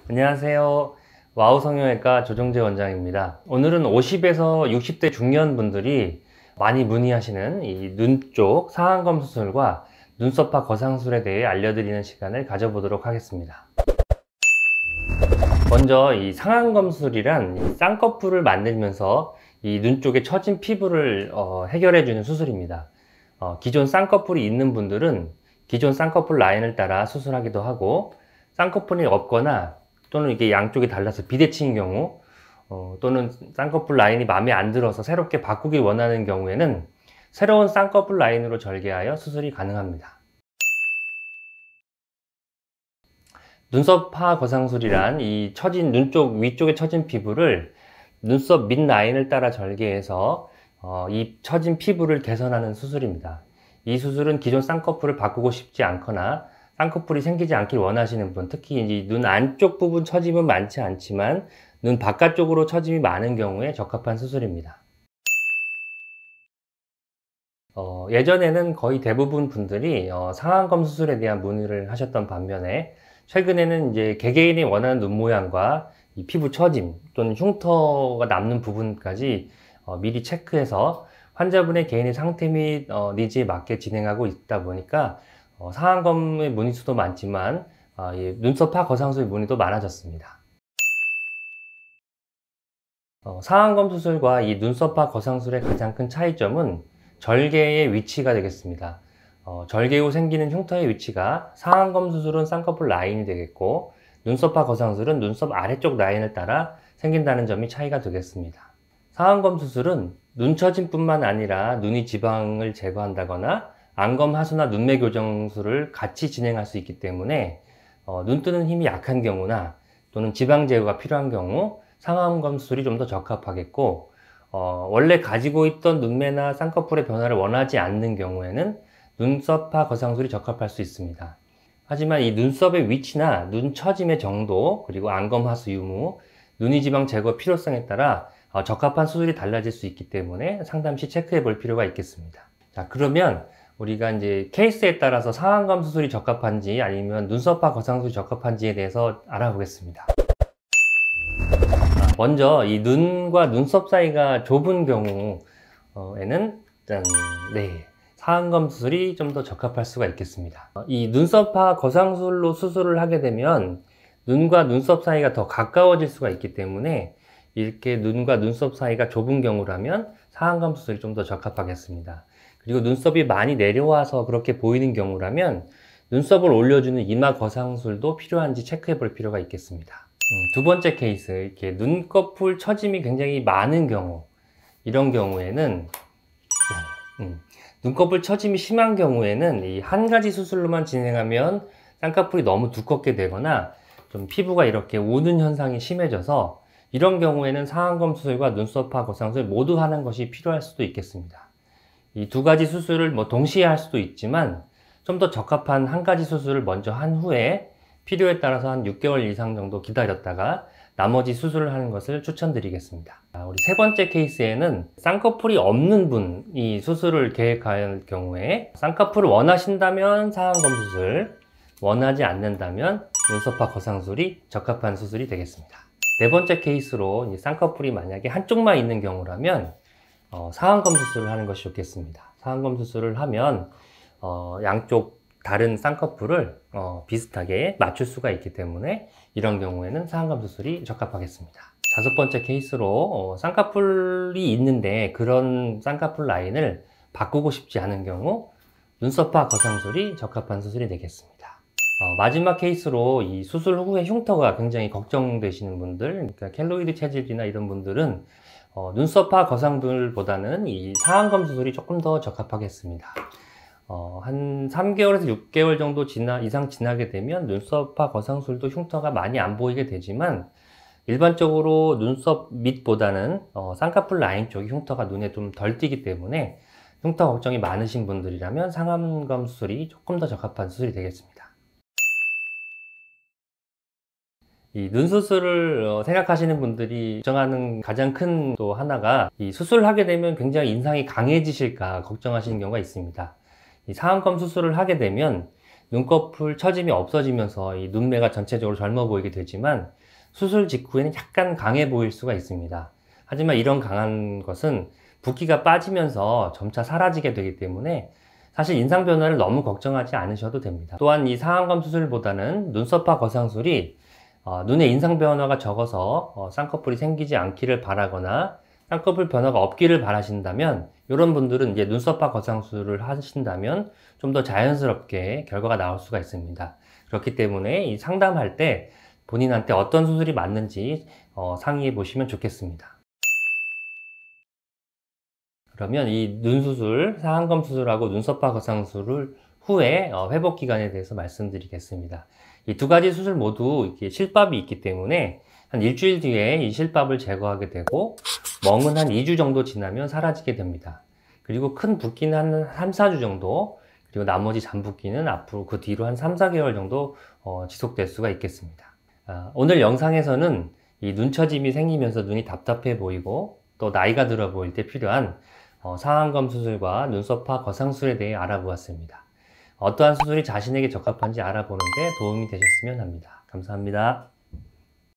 안녕하세요. 와우 성형외과 조정재 원장입니다. 오늘은 50에서 60대 중년분들이 많이 문의하시는 이 눈 쪽 상안검 수술과 눈썹화 거상술에 대해 알려드리는 시간을 가져보도록 하겠습니다. 먼저 이 상안검술이란 이 쌍꺼풀을 만들면서 이 눈 쪽에 처진 피부를 해결해주는 수술입니다. 기존 쌍꺼풀이 있는 분들은 기존 쌍꺼풀 라인을 따라 수술하기도 하고, 쌍꺼풀이 없거나 또는 이게 양쪽이 달라서 비대칭인 경우, 또는 쌍꺼풀 라인이 마음에 안 들어서 새롭게 바꾸길 원하는 경우에는 새로운 쌍꺼풀 라인으로 절개하여 수술이 가능합니다. 눈썹화 거상술이란 이 처진 눈 쪽 위쪽에 처진 피부를 눈썹 밑 라인을 따라 절개해서 이 처진 피부를 개선하는 수술입니다. 이 수술은 기존 쌍꺼풀을 바꾸고 싶지 않거나 쌍꺼풀이 생기지 않길 원하시는 분, 특히 이제 눈 안쪽 부분 처짐은 많지 않지만 눈 바깥쪽으로 처짐이 많은 경우에 적합한 수술입니다. 예전에는 거의 대부분 분들이 상안검 수술에 대한 문의를 하셨던 반면에, 최근에는 이제 개개인이 원하는 눈 모양과 이 피부 처짐 또는 흉터가 남는 부분까지 미리 체크해서 환자분의 개인의 상태 및 니즈에 맞게 진행하고 있다 보니까 상안검의 문의 수도 많지만 눈썹화 거상술 문의도 많아졌습니다. 상안검 수술과 이 눈썹화 거상술의 가장 큰 차이점은 절개의 위치가 되겠습니다. 절개 후 생기는 흉터의 위치가 상안검 수술은 쌍꺼풀 라인이 되겠고, 눈썹화 거상술은 눈썹 아래쪽 라인을 따라 생긴다는 점이 차이가 되겠습니다. 상안검 수술은 눈 처짐 뿐만 아니라 눈이 지방을 제거한다거나 안검 하수나 눈매 교정술을 같이 진행할 수 있기 때문에 눈 뜨는 힘이 약한 경우나 또는 지방 제거가 필요한 경우 상안검 수술이 좀 더 적합하겠고, 원래 가지고 있던 눈매나 쌍꺼풀의 변화를 원하지 않는 경우에는 눈썹화 거상술이 적합할 수 있습니다. 하지만 이 눈썹의 위치나 눈 처짐의 정도, 그리고 안검 하수 유무, 눈이 지방 제거 필요성에 따라 적합한 수술이 달라질 수 있기 때문에 상담 시 체크해 볼 필요가 있겠습니다. 자, 그러면 우리가 이제 케이스에 따라서 상안검 수술이 적합한지 아니면 눈썹화 거상술이 적합한지에 대해서 알아보겠습니다. 먼저 이 눈과 눈썹 사이가 좁은 경우에는 상안검 수술이 좀 더 적합할 수가 있겠습니다. 이 눈썹화 거상술로 수술을 하게 되면 눈과 눈썹 사이가 더 가까워질 수가 있기 때문에 이렇게 눈과 눈썹 사이가 좁은 경우라면 상안검 수술이 좀 더 적합하겠습니다. 그리고 눈썹이 많이 내려와서 그렇게 보이는 경우라면 눈썹을 올려주는 이마 거상술도 필요한지 체크해 볼 필요가 있겠습니다. 두 번째 케이스, 이렇게 눈꺼풀 처짐이 굉장히 많은 경우, 이런 경우에는 눈꺼풀 처짐이 심한 경우에는 이 한 가지 수술로만 진행하면 쌍꺼풀이 너무 두껍게 되거나 좀 피부가 이렇게 우는 현상이 심해져서, 이런 경우에는 상안검 수술과 눈썹화 거상술 모두 하는 것이 필요할 수도 있겠습니다. 이 두 가지 수술을 동시에 할 수도 있지만 좀 더 적합한 한 가지 수술을 먼저 한 후에 필요에 따라서 한 6개월 이상 정도 기다렸다가 나머지 수술을 하는 것을 추천드리겠습니다. 우리 세 번째 케이스에는 쌍꺼풀이 없는 분이 수술을 계획할 경우에 쌍꺼풀을 원하신다면 상안검 수술, 원하지 않는다면 눈썹화 거상술이 적합한 수술이 되겠습니다. 네 번째 케이스로 쌍꺼풀이 만약에 한쪽만 있는 경우라면 상안검 수술을 하는 것이 좋겠습니다. 상안검 수술을 하면 양쪽 다른 쌍꺼풀을 비슷하게 맞출 수가 있기 때문에 이런 경우에는 상안검 수술이 적합하겠습니다. 다섯 번째 케이스로 쌍꺼풀이 있는데 그런 쌍꺼풀 라인을 바꾸고 싶지 않은 경우 눈썹화 거상술이 적합한 수술이 되겠습니다. 마지막 케이스로 이 수술 후에 흉터가 굉장히 걱정되시는 분들, 그러니까 켈로이드 체질이나 이런 분들은 눈썹화 거상술보다는 이 상안검 수술이 조금 더 적합하겠습니다. 한 3개월에서 6개월 정도 이상 지나게 되면 눈썹화 거상술도 흉터가 많이 안 보이게 되지만, 일반적으로 눈썹 밑보다는 쌍꺼풀 라인 쪽이 흉터가 눈에 좀 덜 띄기 때문에 흉터 걱정이 많으신 분들이라면 상안검 수술이 조금 더 적합한 수술이 되겠습니다. 이 눈 수술을 생각하시는 분들이 걱정하는 가장 큰 또 하나가, 이 수술을 하게 되면 굉장히 인상이 강해지실까 걱정하시는 경우가 있습니다. 이 상안검 수술을 하게 되면 눈꺼풀 처짐이 없어지면서 이 눈매가 전체적으로 젊어 보이게 되지만 수술 직후에는 약간 강해 보일 수가 있습니다. 하지만 이런 강한 것은 붓기가 빠지면서 점차 사라지게 되기 때문에 사실 인상 변화를 너무 걱정하지 않으셔도 됩니다. 또한 이 상안검 수술보다는 눈썹화 거상술이 눈의 인상 변화가 적어서 쌍꺼풀이 생기지 않기를 바라거나 쌍꺼풀 변화가 없기를 바라신다면 이런 분들은 이제 눈썹화 거상술을 하신다면 좀 더 자연스럽게 결과가 나올 수가 있습니다. 그렇기 때문에 이 상담할 때 본인한테 어떤 수술이 맞는지 상의해 보시면 좋겠습니다. 그러면 이 눈수술, 상안검 수술하고 눈썹화 거상술을 후에 회복 기간에 대해서 말씀드리겠습니다. 이 두 가지 수술 모두 이렇게 실밥이 있기 때문에 한 일주일 뒤에 이 실밥을 제거하게 되고 멍은 한 2주 정도 지나면 사라지게 됩니다. 그리고 큰 붓기는 한 3, 4주 정도, 그리고 나머지 잔붓기는 앞으로 그 뒤로 한 3, 4개월 정도 지속될 수가 있겠습니다. 오늘 영상에서는 이 눈처짐이 생기면서 눈이 답답해 보이고 또 나이가 들어 보일 때 필요한 상안검 수술과 눈썹화 거상술에 대해 알아보았습니다. 어떠한 수술이 자신에게 적합한지 알아보는 데 도움이 되셨으면 합니다. 감사합니다.